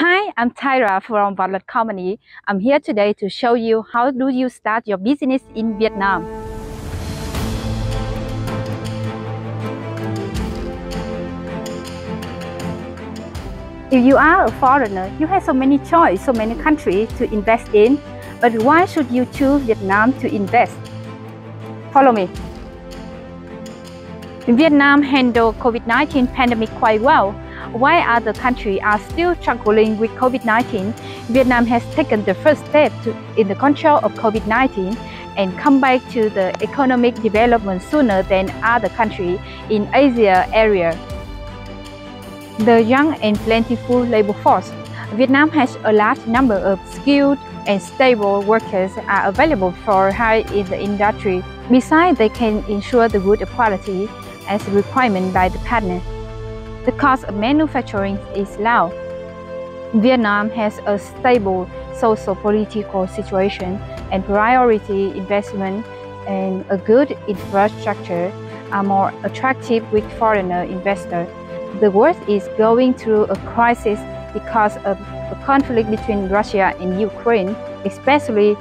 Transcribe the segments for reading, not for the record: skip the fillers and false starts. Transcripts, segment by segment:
Hi, I'm Tyra from Viet Company. I'm here today to show you how do you start your business in Vietnam. If you are a foreigner, you have so many choices, so many countries to invest in. But why should you choose Vietnam to invest? Follow me. Vietnam handled COVID-19 pandemic quite well. While other countries are still struggling with COVID-19, Vietnam has taken the first step in the control of COVID-19 and come back to the economic development sooner than other countries in Asia area. The young and plentiful labor force. Vietnam has a large number of skilled and stable workers are available for hire in the industry. Besides, they can ensure the good quality as required by the partner. The cost of manufacturing is low. Vietnam has a stable socio-political situation and priority investment and a good infrastructure are more attractive with foreigner investors. The world is going through a crisis because of the conflict between Russia and Ukraine, especially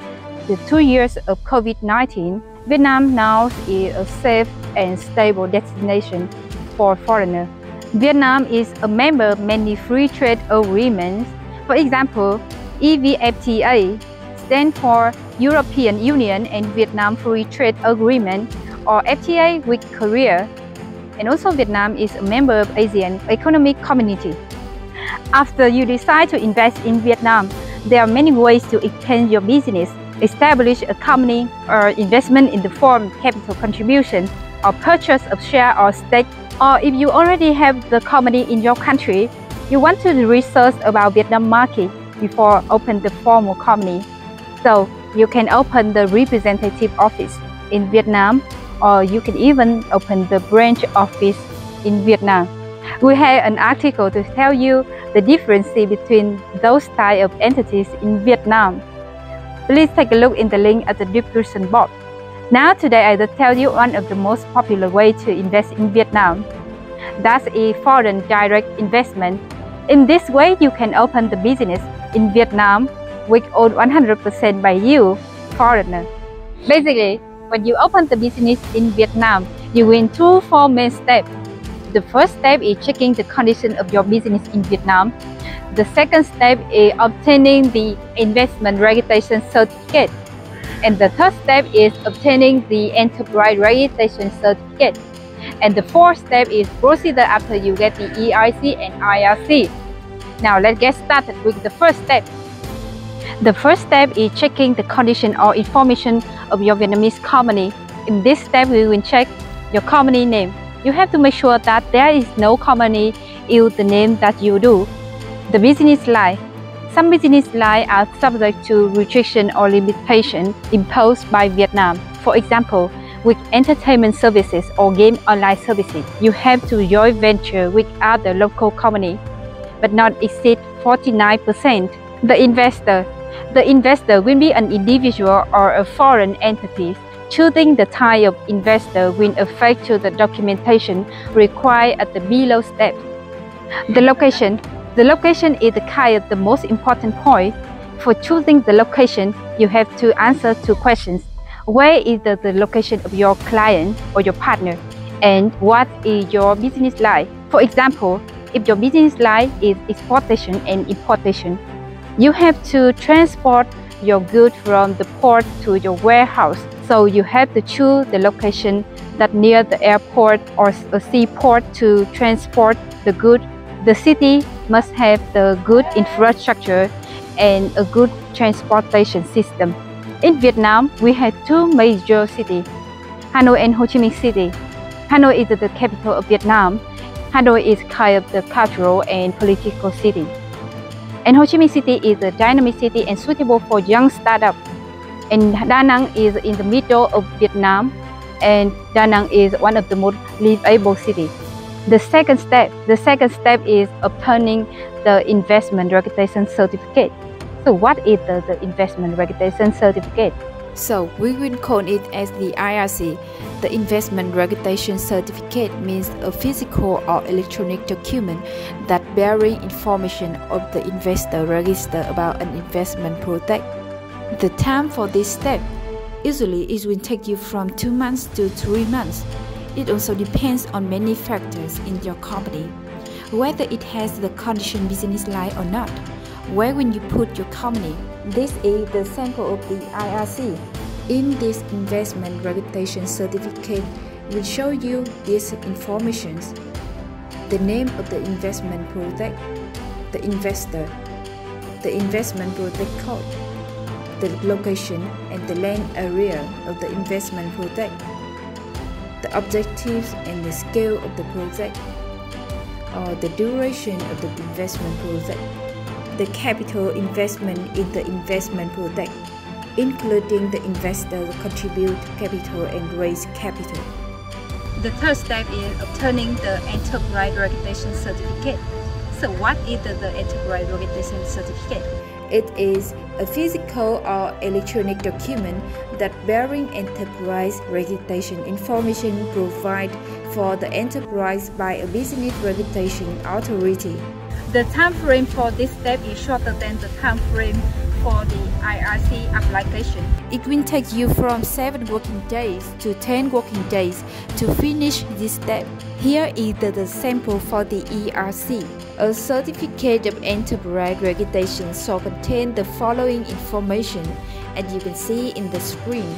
the 2 years of COVID-19. Vietnam now is a safe and stable destination for foreigners. Vietnam is a member of many free trade agreements. For example, EVFTA stands for European Union and Vietnam Free Trade Agreement, or FTA with Korea. And also Vietnam is a member of Asian Economic Community. After you decide to invest in Vietnam, there are many ways to extend your business. Establish a company or investment in the form of capital contribution or purchase of share or stake. Or if you already have the company in your country, you want to research about Vietnam market before open the formal company. So you can open the representative office in Vietnam, or you can even open the branch office in Vietnam. We have an article to tell you the difference between those type of entities in Vietnam. Please take a look in the link at the description box. Now today I will tell you one of the most popular ways to invest in Vietnam. That's a foreign direct investment. In this way, you can open the business in Vietnam with owned 100% by you, foreigner. Basically, when you open the business in Vietnam, you will do 4 main steps. The first step is checking the condition of your business in Vietnam. The second step is obtaining the investment registration certificate. And the third step is obtaining the enterprise registration certificate. And the fourth step is procedure after you get the EIC and IRC. Now let's get started with the first step. The first step is checking the condition or information of your Vietnamese company. In this step, we will check your company name. You have to make sure that there is no company use the name that you do. The business line. Some business lines are subject to restriction or limitation imposed by Vietnam. For example, with entertainment services or game online services, you have to joint venture with other local companies, but not exceed 49%. The investor. The investor will be an individual or a foreign entity. Choosing the type of investor will affect to the documentation required at the below steps. The location. The location is the most important point. For choosing the location, you have to answer 2 questions. Where is the location of your client or your partner? And what is your business line? For example, if your business line is exportation and importation, you have to transport your goods from the port to your warehouse. So you have to choose the location that near the airport or a seaport to transport the goods. The city must have the good infrastructure and a good transportation system. In Vietnam, we have 2 major cities, Hanoi and Ho Chi Minh City. Hanoi is the capital of Vietnam. Hanoi is kind of the cultural and political city. And Ho Chi Minh City is a dynamic city and suitable for young startups. And Da Nang is in the middle of Vietnam, and Da Nang is one of the most livable cities. The second step is obtaining the investment registration certificate. So what is the investment registration certificate? So we will call it as the IRC. The Investment Registration Certificate means a physical or electronic document that bearing information of the investor register about an investment project. The time for this step usually it will take you from 2 months to 3 months. It also depends on many factors in your company, whether it has the condition business line or not. Where will you put your company? This is the sample of the IRC. In this investment registration certificate will show you these informations: the name of the investment project, the investor, the investment project code, the location and the land area of the investment project, the objectives and the scale of the project, or the duration of the investment project, the capital investment in the investment project, including the investor contribute capital and raise capital. The third step is obtaining the Enterprise Registration Certificate. So what is the Enterprise Registration Certificate? It is a physical or electronic document that bearing enterprise registration information provided for the enterprise by a business registration authority. The time frame for this step is shorter than the time frame for the IRC application. It will take you from 7 working days to 10 working days to finish this step. Here is the sample for the ERC. A certificate of enterprise registration shall contain the following information, as you can see in the screen: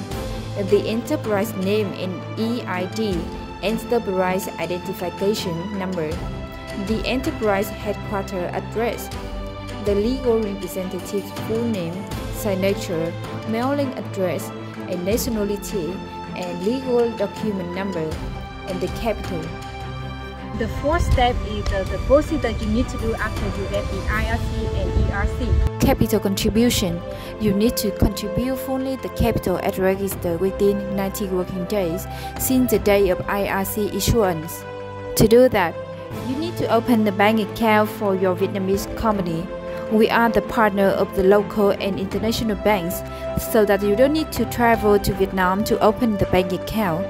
the enterprise name and EID, enterprise identification number, the enterprise headquarters address, the legal representative's full name, signature, mailing address, and nationality, and legal document number, and the capital. The fourth step is the procedure you need to do after you get the IRC and ERC. Capital contribution. You need to contribute fully the capital at register within 90 working days since the day of IRC issuance. To do that, you need to open the bank account for your Vietnamese company. We are the partner of the local and international banks, so that you don't need to travel to Vietnam to open the bank account.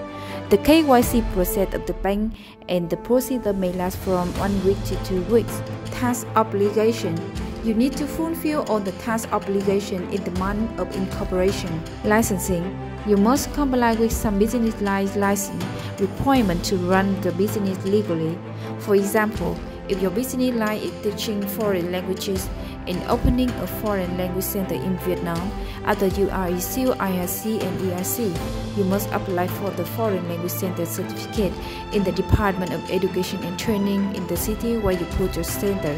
The KYC process of the bank and the procedure may last from 1 week to 2 weeks. Tax obligation. You need to fulfill all the tax obligation in the month of incorporation. Licensing. You must comply with some business license requirement to run the business legally. For example, if your business line is teaching foreign languages and opening a foreign language center in Vietnam, after you are issued IRC and ERC, you must apply for the foreign language center certificate in the Department of Education and Training in the city where you put your center.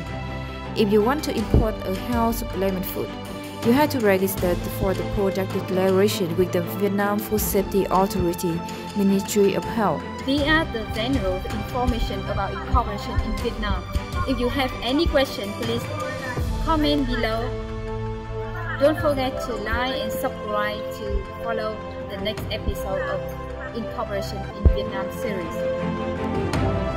If you want to import a health supplement food, you have to register for the product declaration with the Vietnam Food Safety Authority, Ministry of Health. These are the general information about incorporation in Vietnam. If you have any question, please comment below. Don't forget to like and subscribe to follow the next episode of Incorporation in Vietnam series.